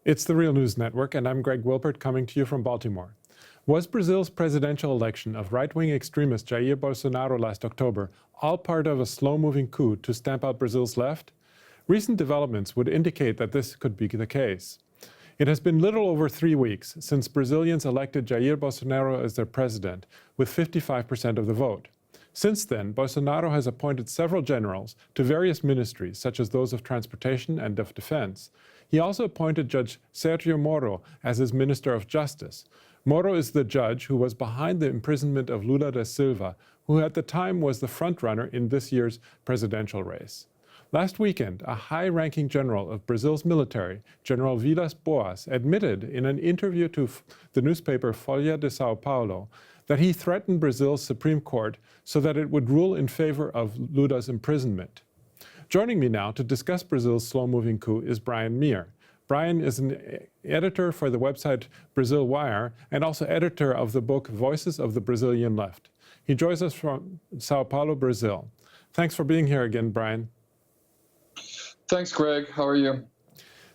It's the Real News Network, and I'm Greg Wilpert coming to you from Baltimore. Was Brazil's presidential election of right-wing extremist Jair Bolsonaro last October all part of a slow-moving coup to stamp out Brazil's left? Recent developments would indicate that this could be the case. It has been little over 3 weeks since Brazilians elected Jair Bolsonaro as their president, with 55% of the vote. Since then, Bolsonaro has appointed several generals to various ministries, such as those of transportation and of defense. He also appointed Judge Sergio Moro as his Minister of Justice. Moro is the judge who was behind the imprisonment of Lula da Silva, who at the time was the frontrunner in this year's presidential race. Last weekend, a high-ranking general of Brazil's military, General Vilas Boas, admitted in an interview to the newspaper Folha de Sao Paulo that he threatened Brazil's Supreme Court so that it would rule in favor of Lula's imprisonment. Joining me now to discuss Brazil's slow-moving coup is Brian Mier. Brian is an editor for the website Brazil Wire and also editor of the book Voices of the Brazilian Left. He joins us from Sao Paulo, Brazil. Thanks for being here again, Brian. Thanks, Greg. How are you?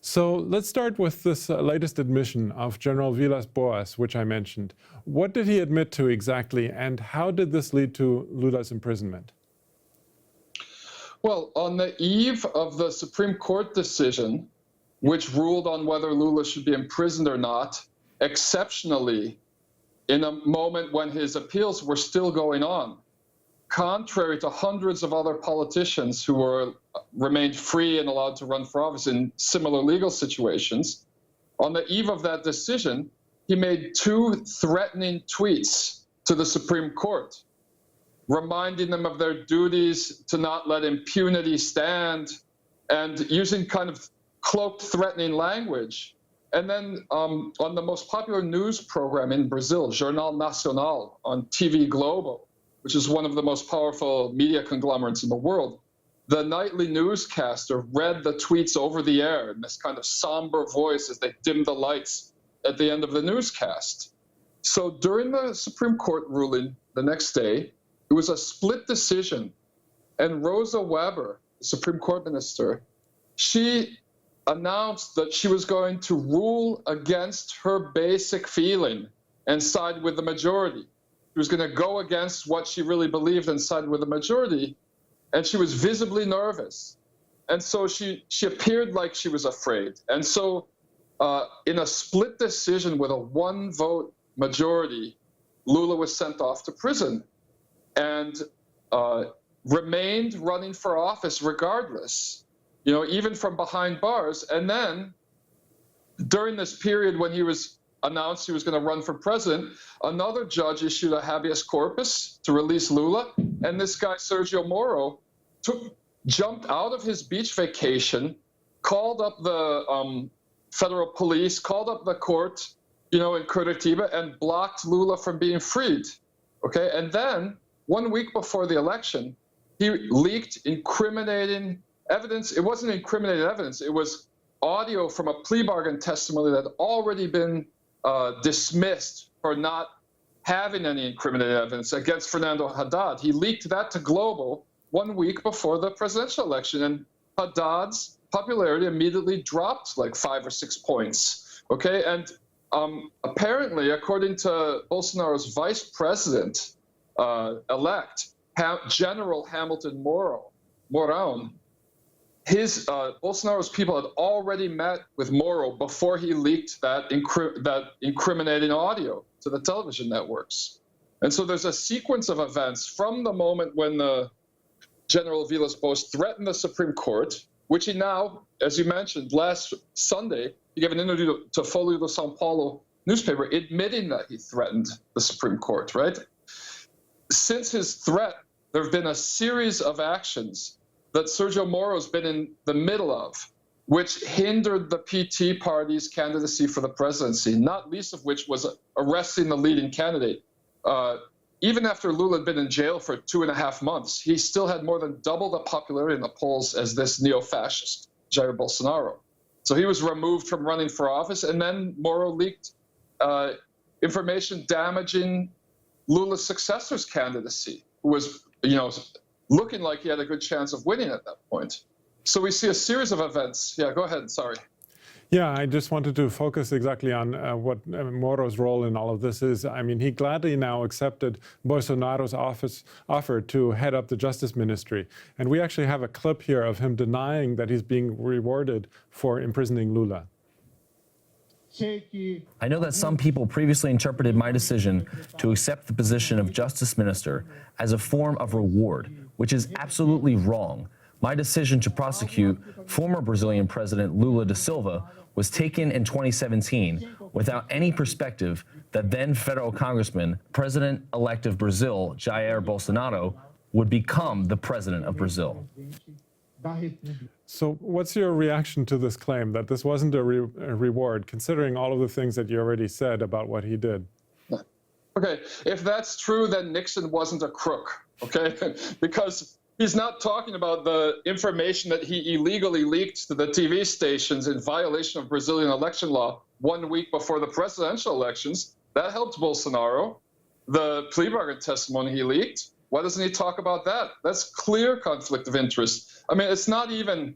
So let's start with this latest admission of General Vilas Boas, which I mentioned. What did he admit to exactly, and how did this lead to Lula's imprisonment? Well, on the eve of the Supreme Court decision, which ruled on whether Lula should be imprisoned or not, exceptionally, in a moment when his appeals were still going on, contrary to hundreds of other politicians who remained free and allowed to run for office in similar legal situations, on the eve of that decision, he made 2 threatening tweets to the Supreme Court, reminding them of their duties to not let impunity stand, and using kind of cloaked threatening language. And then on the most popular news program in Brazil, Jornal Nacional on TV Globo, which is one of the most powerful media conglomerates in the world, the nightly newscaster read the tweets over the air in this kind of somber voice as they dimmed the lights at the end of the newscast. So during the Supreme Court ruling the next day, it was a split decision. And Rosa Weber, the Supreme Court minister, she announced that she was going to rule against her basic feeling and side with the majority. She was going to go against what she really believed and side with the majority, and she was visibly nervous. And so she appeared like she was afraid. And so in a split decision with a 1-vote majority, Lula was sent off to prison and remained running for office regardless, even from behind bars. And then during this period when he was announced he was going to run for president, another judge issued a habeas corpus to release Lula, and this guy, Sergio Moro, jumped out of his beach vacation, called up the federal police, called up the court, in Curitiba, and blocked Lula from being freed. Okay, and then 1 week before the election, he leaked incriminating evidence. It wasn't incriminating evidence, it was audio from a plea bargain testimony that had already been dismissed for not having any incriminating evidence against Fernando Haddad. He leaked that to Globo 1 week before the presidential election, and Haddad's popularity immediately dropped like 5 or 6 points. Okay, and apparently, according to Bolsonaro's vice president elect, General Hamilton Mourão, Bolsonaro's people had already met with Moro before he leaked that incriminating audio to the television networks. And so there's a sequence of events from the moment when the General Vilas Boas threatened the Supreme Court, which he now, as you mentioned, last Sunday, he gave an interview to Folha de Sao Paulo newspaper admitting that he threatened the Supreme Court, right? Since his threat, there have been a series of actions that Sergio Moro's been in the middle of, which hindered the PT party's candidacy for the presidency, not least of which was arresting the leading candidate. Even after Lula had been in jail for 2.5 months, he still had more than double the popularity in the polls as this neo-fascist, Jair Bolsonaro. So he was removed from running for office, and then Moro leaked information damaging Lula's successor's candidacy, who was, looking like he had a good chance of winning at that point. So we see a series of events. Yeah, go ahead, sorry. Yeah, I just wanted to focus exactly on what Moro's role in all of this is. I mean, he gladly now accepted Bolsonaro's offer to head up the Justice Ministry. And we actually have a clip here of him denying that he's being rewarded for imprisoning Lula. I know that some people previously interpreted my decision to accept the position of Justice Minister as a form of reward, which is absolutely wrong. My decision to prosecute former Brazilian President Lula da Silva was taken in 2017 without any perspective that then federal Congressman, President-elect of Brazil, Jair Bolsonaro, would become the President of Brazil. So what's your reaction to this claim that this wasn't a reward, considering all of the things that you already said about what he did? Okay, if that's true, then Nixon wasn't a crook, okay? Because he's not talking about the information that he illegally leaked to the TV stations in violation of Brazilian election law 1 week before the presidential elections. That helped Bolsonaro. The plea bargain testimony he leaked, why doesn't he talk about that? That's clear conflict of interest. I mean, it's not even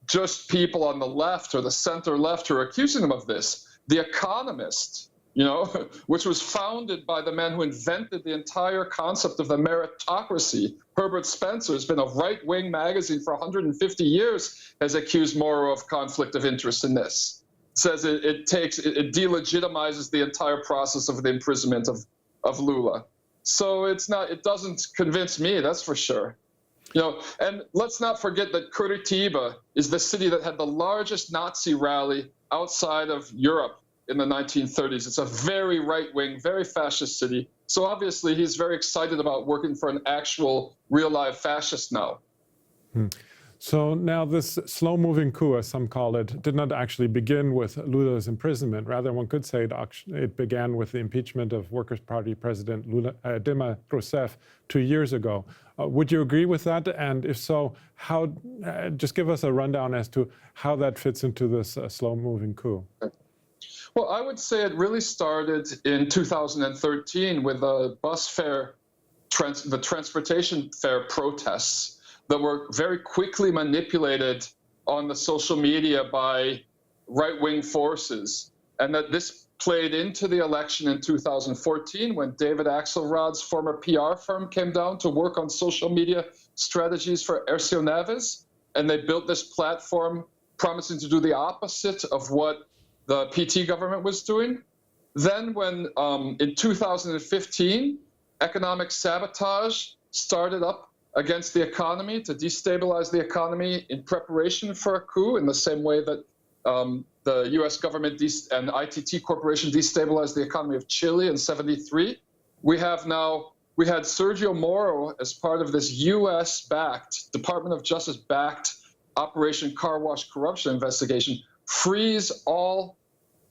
just people on the left or the center left who are accusing him of this. The Economist, you know, which was founded by the man who invented the entire concept of the meritocracy, Herbert Spencer, has been a right-wing magazine for 150 years, has accused Moro of conflict of interest in this. Says it delegitimizes the entire process of the imprisonment of Lula. So it doesn't convince me, that's for sure. You know, and let's not forget that Curitiba is the city that had the largest Nazi rally outside of Europe in the 1930s. It's a very right-wing, very fascist city. So obviously he's very excited about working for an actual real-life fascist now. So now this slow-moving coup, as some call it, did not actually begin with Lula's imprisonment. Rather, one could say it began with the impeachment of Workers' Party President Dilma Rousseff 2 years ago. Would you agree with that? And if so, how? Just give us a rundown as to how that fits into this slow-moving coup. Well, I would say it really started in 2013 with the bus fare, the transportation fare protests that were very quickly manipulated on the social media by right-wing forces. And that this played into the election in 2014 when David Axelrod's former PR firm came down to work on social media strategies for Aécio Neves. And they built this platform promising to do the opposite of what the PT government was doing. Then when in 2015, economic sabotage started up against the economy to destabilize the economy in preparation for a coup, in the same way that the US government and ITT Corporation destabilized the economy of Chile in '73. We had Sergio Moro as part of this US-backed, Department of Justice-backed Operation Car Wash corruption investigation, freeze all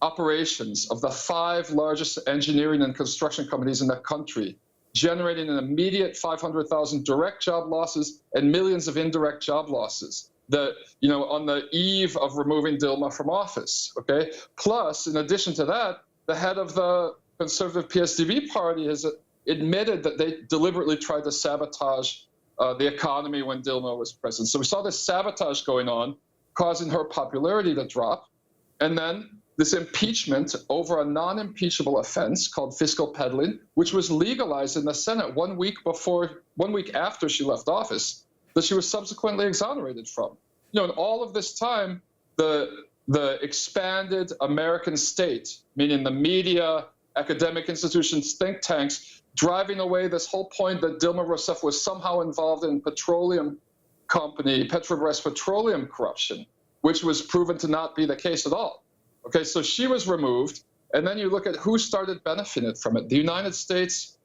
operations of the 5 largest engineering and construction companies in the country, generating an immediate 500,000 direct job losses and millions of indirect job losses. On the eve of removing Dilma from office. Okay. Plus, in addition to that, the head of the conservative PSDB party has admitted that they deliberately tried to sabotage the economy when Dilma was president. So we saw this sabotage going on, causing her popularity to drop, and then this impeachment over a non-impeachable offense called fiscal peddling, which was legalized in the Senate 1 week after she left office, that she was subsequently exonerated from. You know, in all of this time, the expanded American state, meaning the media, academic institutions, think tanks, driving away this whole point that Dilma Rousseff was somehow involved in petroleum company, Petrobras petroleum corruption, which was proven to not be the case at all. Okay, so she was removed, and then you look at who started benefiting from it. The United States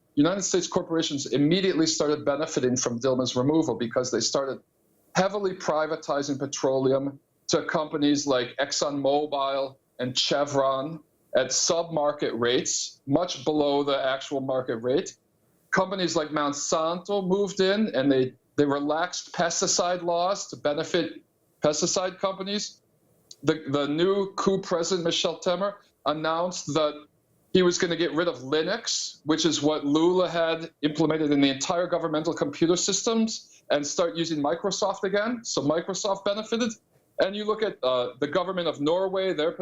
corporations immediately started benefiting from Dilma's removal because they started heavily privatizing petroleum to companies like ExxonMobil and Chevron at sub-market rates, much below the actual market rate. Companies like Monsanto moved in, and they relaxed pesticide laws to benefit pesticide companies. The new coup president, Michel Temer, announced that he was going to get rid of Linux, which is what Lula had implemented in the entire governmental computer systems, and start using Microsoft again. So Microsoft benefited. And you look at the government of Norway, their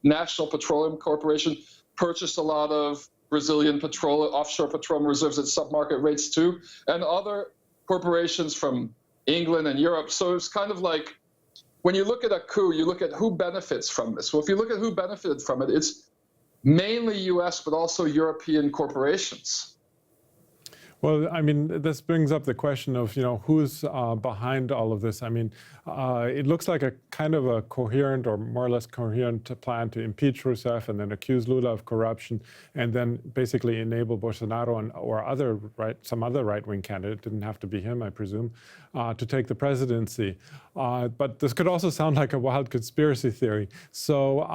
National Petroleum Corporation purchased a lot of Brazilian offshore petroleum reserves at submarket rates too, and other corporations from England and Europe. So it's kind of like, when you look at a coup, you look at who benefits from this. Well, if you look at who benefited from it, it's mainly US, but also European corporations. Well, I mean, this brings up the question of, who's behind all of this. I mean, it looks like a kind of a coherent or more or less coherent plan to impeach Rousseff and then accuse Lula of corruption and then basically enable Bolsonaro or some other right-wing candidate, didn't have to be him, I presume, to take the presidency. But this could also sound like a wild conspiracy theory. So,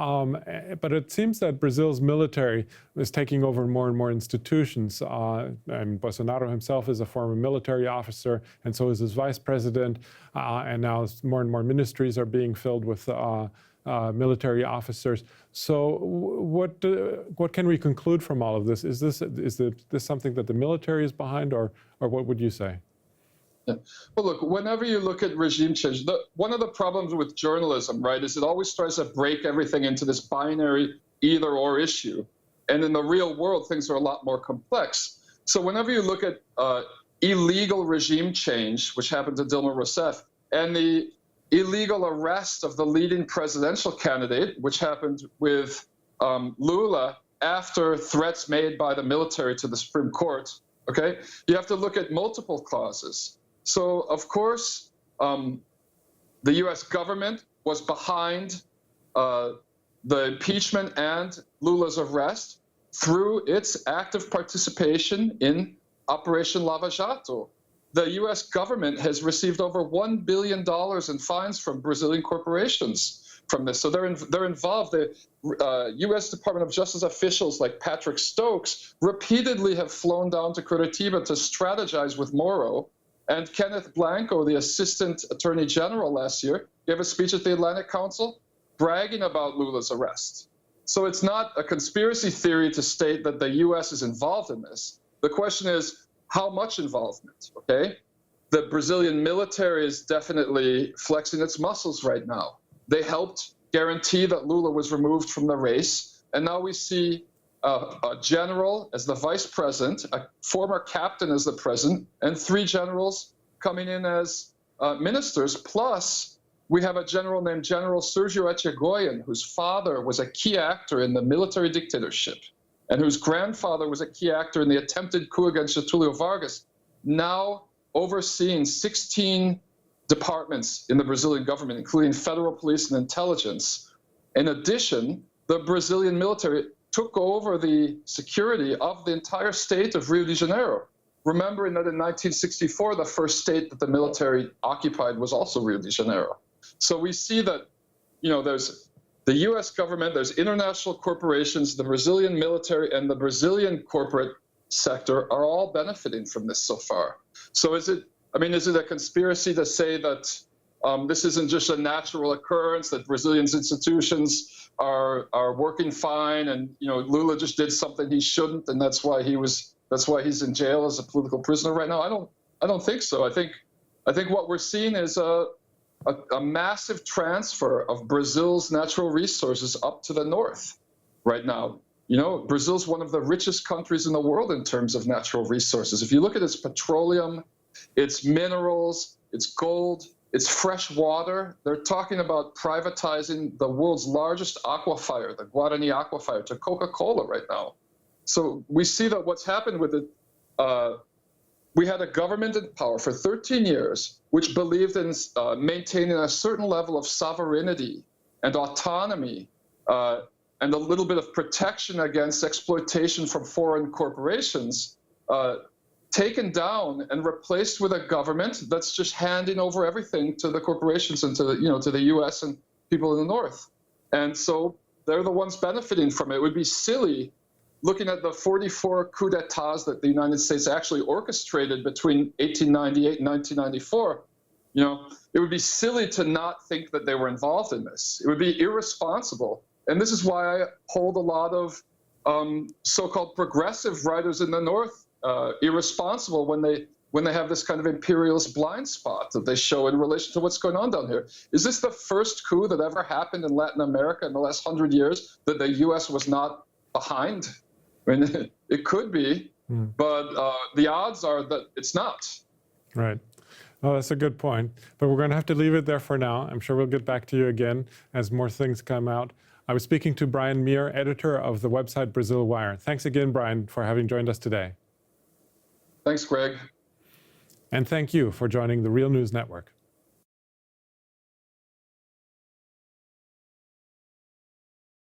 but it seems that Brazil's military is taking over more and more institutions. And Bolsonaro himself is a former military officer, and so is his vice president. And now more and more ministries are being filled with military officers. So, what can we conclude from all of this? Is this something that the military is behind, or what would you say? Yeah. Well, look, whenever you look at regime change, one of the problems with journalism, right, is it always tries to break everything into this binary either-or issue. And in the real world, things are a lot more complex. So whenever you look at illegal regime change, which happened to Dilma Rousseff, and the illegal arrest of the leading presidential candidate, which happened with Lula after threats made by the military to the Supreme Court, okay, you have to look at multiple causes. So, of course, the U.S. government was behind the impeachment and Lula's arrest through its active participation in Operation Lava Jato. The U.S. government has received over $1 billion in fines from Brazilian corporations from this. So they're involved. The U.S. Department of Justice officials like Patrick Stokes repeatedly have flown down to Curitiba to strategize with Moro. And Kenneth Blanco, the Assistant Attorney General last year, gave a speech at the Atlantic Council bragging about Lula's arrest. So it's not a conspiracy theory to state that the U.S. is involved in this. The question is, how much involvement, okay? The Brazilian military is definitely flexing its muscles right now. They helped guarantee that Lula was removed from the race. And now we see a general as the vice president, a former captain as the president, and 3 generals coming in as ministers. Plus, we have a general named General Sergio Echegóin, whose father was a key actor in the military dictatorship, and whose grandfather was a key actor in the attempted coup against Getúlio Vargas, now overseeing 16 departments in the Brazilian government, including federal police and intelligence. In addition, the Brazilian military took over the security of the entire state of Rio de Janeiro, remembering that in 1964, the first state that the military occupied was also Rio de Janeiro. So we see that, there's the U.S. government, there's international corporations, the Brazilian military, and the Brazilian corporate sector are all benefiting from this so far. So is it a conspiracy to say that this isn't just a natural occurrence, that Brazilian's institutions are working fine, and Lula just did something he shouldn't, and that's why he's in jail as a political prisoner right now? I don't think so. I think what we're seeing is a massive transfer of Brazil's natural resources up to the north right now. Brazil's one of the richest countries in the world in terms of natural resources. If you look at its petroleum, its minerals, its gold, its fresh water, they're talking about privatizing the world's largest aquifer, the Guarani aquifer, to Coca-Cola right now. So we see that what's happened with it, we had a government in power for 13 years, which believed in maintaining a certain level of sovereignty and autonomy and a little bit of protection against exploitation from foreign corporations, taken down and replaced with a government that's just handing over everything to the corporations and to the U.S. and people in the North. And so they're the ones benefiting from it. It would be silly, looking at the 44 coups d'etats that the United States actually orchestrated between 1898 and 1994, it would be silly to not think that they were involved in this. It would be irresponsible. And this is why I hold a lot of so-called progressive writers in the North irresponsible when they when they have this kind of imperialist blind spot that they show in relation to what's going on down here. Is this the first coup that ever happened in Latin America in the last 100 years that the U.S. was not behind? I mean, it could be, but the odds are that it's not. Right. Well, that's a good point. But we're going to have to leave it there for now. I'm sure we'll get back to you again as more things come out. I was speaking to Brian Mier, editor of the website Brazil Wire. Thanks again, Brian, for having joined us today. Thanks, Greg. And thank you for joining the Real News Network.